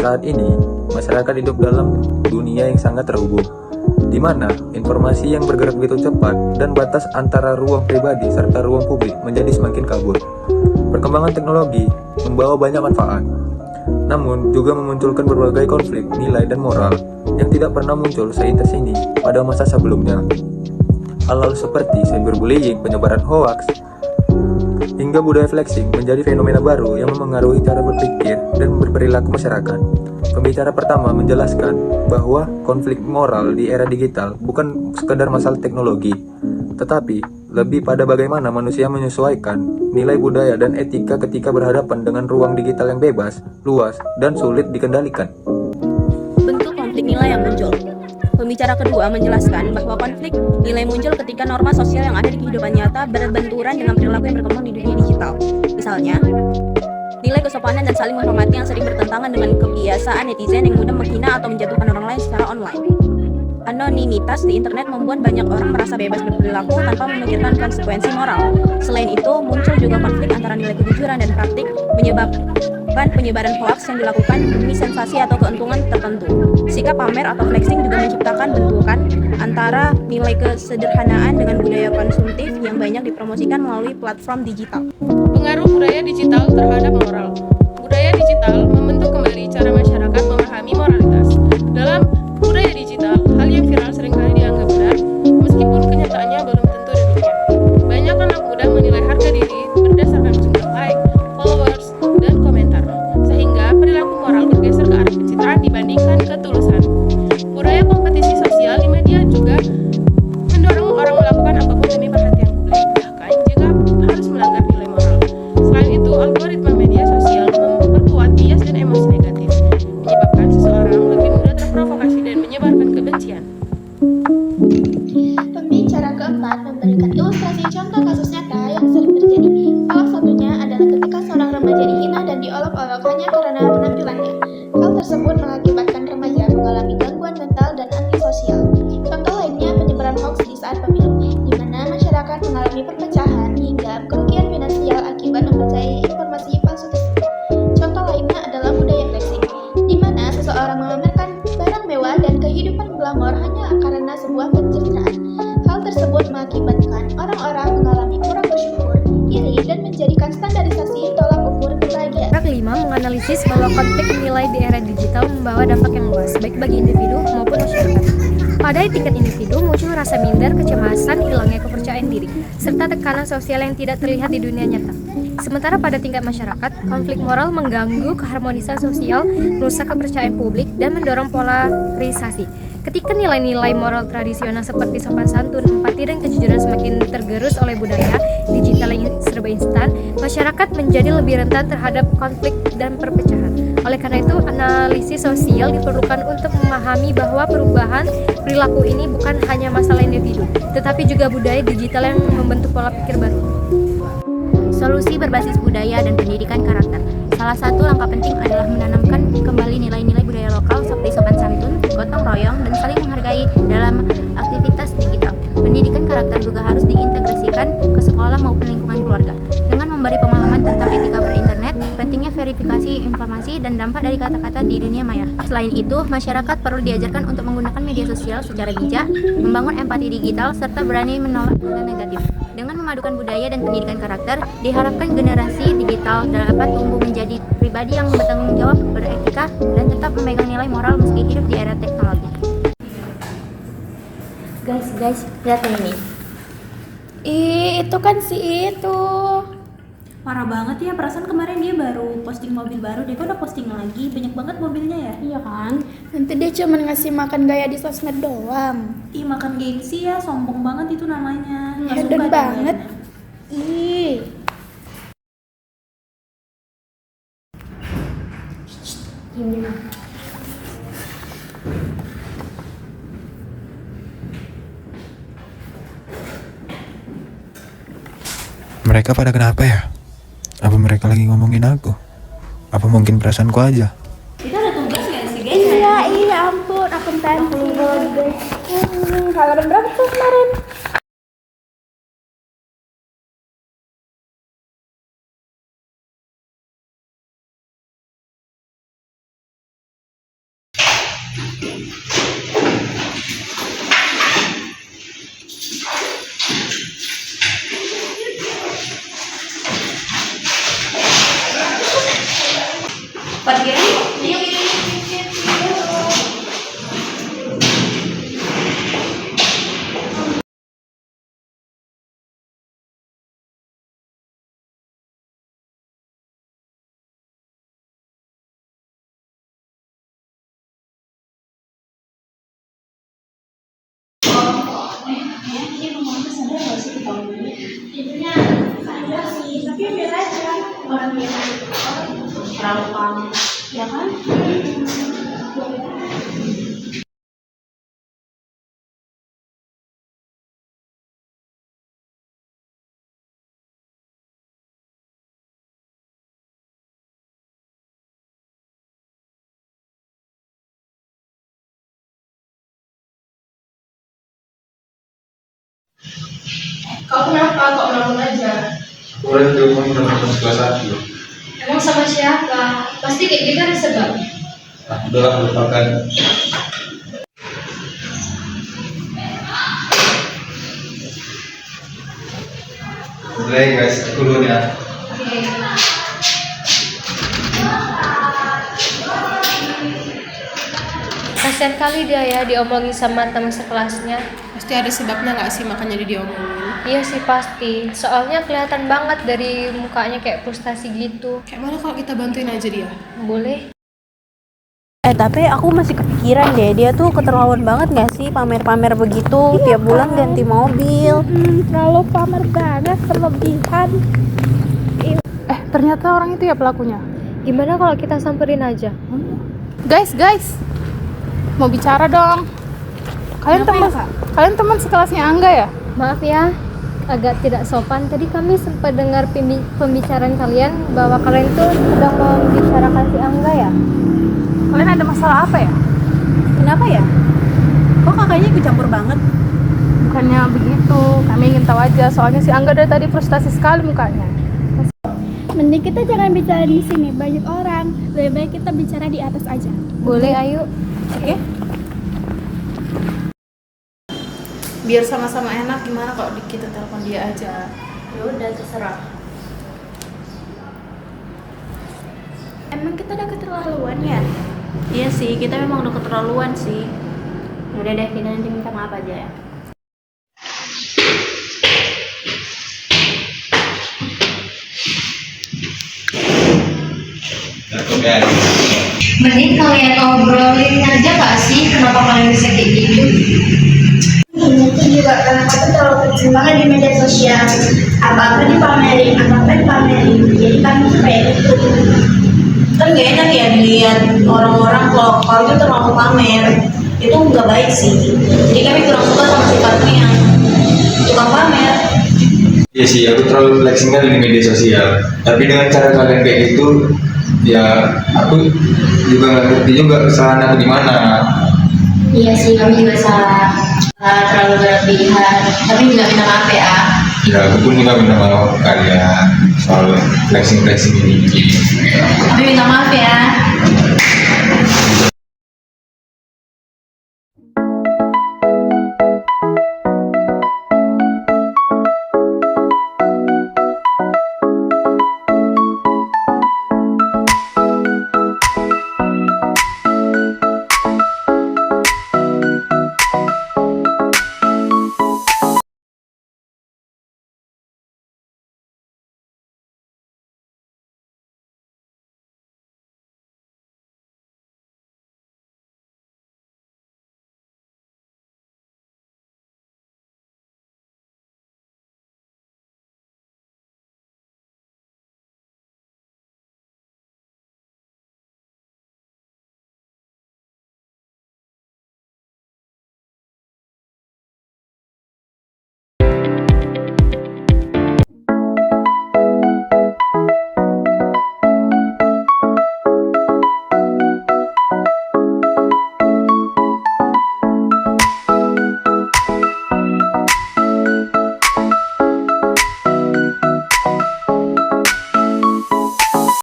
Saat ini, masyarakat hidup dalam dunia yang sangat terhubung, di mana informasi yang bergerak begitu cepat dan batas antara ruang pribadi serta ruang publik menjadi semakin kabur. Perkembangan teknologi membawa banyak manfaat, namun juga memunculkan berbagai konflik nilai dan moral yang tidak pernah muncul seintens ini pada masa sebelumnya. Hal-hal seperti cyberbullying, penyebaran hoaks, hingga budaya flexing menjadi fenomena baru yang memengaruhi cara berpikir dan berperilaku masyarakat. Pembicara pertama menjelaskan bahwa konflik moral di era digital bukan sekadar masalah teknologi, tetapi lebih pada bagaimana manusia menyesuaikan nilai budaya dan etika ketika berhadapan dengan ruang digital yang bebas, luas, dan sulit dikendalikan. Bentuk konflik nilai yang muncul. Pembicara kedua menjelaskan bahwa konflik nilai muncul ketika norma sosial yang ada di kehidupan nyata berbenturan dengan perilaku yang berkembang di dunia digital. Misalnya, nilai kesopanan dan saling menghormati yang sering bertentangan dengan kebiasaan netizen yang mudah menghina atau menjatuhkan orang lain secara online. Anonimitas di internet membuat banyak orang merasa bebas berperilaku tanpa memikirkan konsekuensi moral. Selain itu, muncul juga konflik antara nilai kejujuran dan praktik menyebabkan penyebaran hoaks yang dilakukan demi sensasi atau keuntungan tertentu. Sikap pamer atau flexing juga menciptakan benturan antara nilai kesederhanaan dengan budaya konsumtif yang banyak dipromosikan melalui platform digital. Pengaruh budaya digital terhadap moral. Budaya digital membentuk kembali cara masyarakat memahami moralitas. Dalam budaya digital, hal yang viral seringkali dianggap benar, meskipun kenyataannya belum tentu demikian. Banyak anak muda menilai harga diri berdasarkan jumlah like, followers, dan komentar, sehingga perilaku moral bergeser ke arah pencitraan dibandingkan ketulusan. Budaya kompetisi sosial di media juga mendorong orang melakukan apapun demi perhatian publik, bahkan jika harus melanggar nilai moral. Selain itu, algoritma media sosial memperkuat bias dan emosi negatif, menyebabkan seseorang lebih mudah terprovokasi dan menyebarkan kebencian. Pembicara keempat memberikan ilustrasi contoh kasus nyata yang sering terjadi. Salah satunya adalah ketika seorang remaja dihina dan diolok-olok hanya karena penampilannya. Hal tersebut mengakibatkan remaja mengalami gangguan mental dan antisosial. Contoh lainnya penyebaran hoax di saat pemilu, di mana masyarakat mengalami perpecahan hingga kerugian finansial akibat mempercayai informasi palsu tersebut. Contoh lainnya adalah budaya flexing, di mana seseorang memamerkan barang mewah dan kehidupan glamor hanya karena sebuah pencitraan. Hal tersebut mengakibatkan orang-orang mengalami kurang bersyukur, iri, dan menjadikan standarisasi tolak ukur kebahagiaan. Yang kelima, menganalisis bahwa konflik nilai di era digital membawa dampak yang luas, baik bagi individu maupun masyarakat. Pada tingkat individu, muncul rasa minder, kecemasan, hilangnya kepercayaan diri, serta tekanan sosial yang tidak terlihat di dunia nyata. Sementara pada tingkat masyarakat, konflik moral mengganggu keharmonisan sosial, merusak kepercayaan publik, dan mendorong polarisasi. Ketika nilai-nilai moral tradisional seperti sopan santun, empati, dan kejujuran semakin tergerus oleh budaya digital yang serba instan, masyarakat menjadi lebih rentan terhadap konflik dan perpecahan. Oleh karena itu, analisis sosial diperlukan untuk memahami bahwa perubahan perilaku ini bukan hanya masalah individu, tetapi juga budaya digital yang membentuk pola pikir baru. Solusi berbasis budaya dan pendidikan karakter. Salah satu langkah penting adalah menanamkan kembali nilai-nilai budaya lokal seperti sopan santun, gotong royong, dan saling menghargai dalam aktivitas digital. Pendidikan karakter juga harus diintegrasikan ke sekolah maupun lingkungan keluarga, dengan memberi pemahaman tentang etika berinternet, pentingnya verifikasi informasi, dan dampak dari kata-kata di dunia maya. Selain itu, masyarakat perlu diajarkan untuk menggunakan media sosial secara bijak, membangun empati digital, serta berani menolak konten negatif. Dengan memadukan budaya dan pendidikan karakter, diharapkan generasi digital dapat tumbuh menjadi pribadi yang bertanggung jawab, beretika, dan tetap memegang nilai moral meski hidup di era teknologi. Guys, lihat ini. Itu kan si itu. Parah banget ya, perasaan kemarin dia baru posting mobil baru, dia udah posting lagi, banyak banget mobilnya ya. Iya kan? Nanti dia cuma ngasih makan gaya di sosmed doang. Ih, makan gengsi ya, sombong banget itu namanya. Nggak suka Hedon deh banget. kayaknya. Ih. Mereka pada kenapa ya? Apa mereka lagi ngomongin aku? Apa mungkin perasaanku aja? Kita ada tugas gak sih guys? Iya ampun, akun pensil guys. Halaman berapa tuh kemarin? Dia ngomongnya sadar gak sih kita ngomongnya? Intinya sadar sih, tapi biar aja orang yang terlalu panik, ya kan? Kau kenapa? Kok ngelamun aja? Aku udah diomongin sama teman sekelas aku. Emang sama siapa? Pasti kayak gitu ada sebab. Nah, udahlah lupakan. Mulai guys, aku dulu ya. Kasian kali dia ya diomongin sama teman sekelasnya. Pasti ada sebabnya nggak sih makanya dia diomongin. Iya sih pasti, soalnya kelihatan banget dari mukanya kayak frustasi gitu. Kayak mana kalau kita bantuin aja dia? Boleh? Tapi aku masih kepikiran deh, dia tuh keterlaluan banget gak sih pamer-pamer begitu, tiap bulan ganti mobil. Terlalu pamer banget, berlebihan. Ternyata orang itu ya pelakunya. Gimana kalau kita samperin aja? Guys, mau bicara dong. Kalian teman sekelasnya Angga ya? Maaf ya, agak tidak sopan. Tadi kami sempat dengar pembicaraan kalian bahwa kalian tuh sedang membicarakan si Angga ya? Kalian ada masalah apa ya? Kenapa ya? Kok kakaknya ikut campur banget? Bukannya begitu, kami ingin tahu aja. Soalnya si Angga dari tadi frustasi sekali mukanya. Mending kita jangan bicara di sini, banyak orang. Lebih baik kita bicara di atas aja. Boleh, ayo. Oke. Biar sama-sama enak, gimana kalau kita telepon dia aja? Ya udah terserah. Emang kita udah keterlaluan ya? Iya sih, kita memang udah keterlaluan sih. Udah deh, kita nanti minta maaf aja ya. Mending kalian obrolin aja gak sih kenapa kalian bisa kayak gitu? Itu juga karena aku terlalu terjun banget di media sosial. Apa-apa dipamerin, jadi kami tuh kayak gitu. Kan gak enak ya dilihat orang-orang kalau itu terlalu pamer. Itu nggak baik sih. Jadi kami kurang suka sama sifatnya yang tukang pamer. Iya sih, aku terlalu flexing kali di media sosial. Tapi dengan cara kalian kayak gitu, ya aku juga nggak ngerti juga kesalahan aku di mana. Iya sih, kami juga salah. Terlalu berlebihan. Tapi juga minta maaf ya. Ya aku pun juga minta maaf ke kalian soal flexing ini. Tapi minta maaf ya.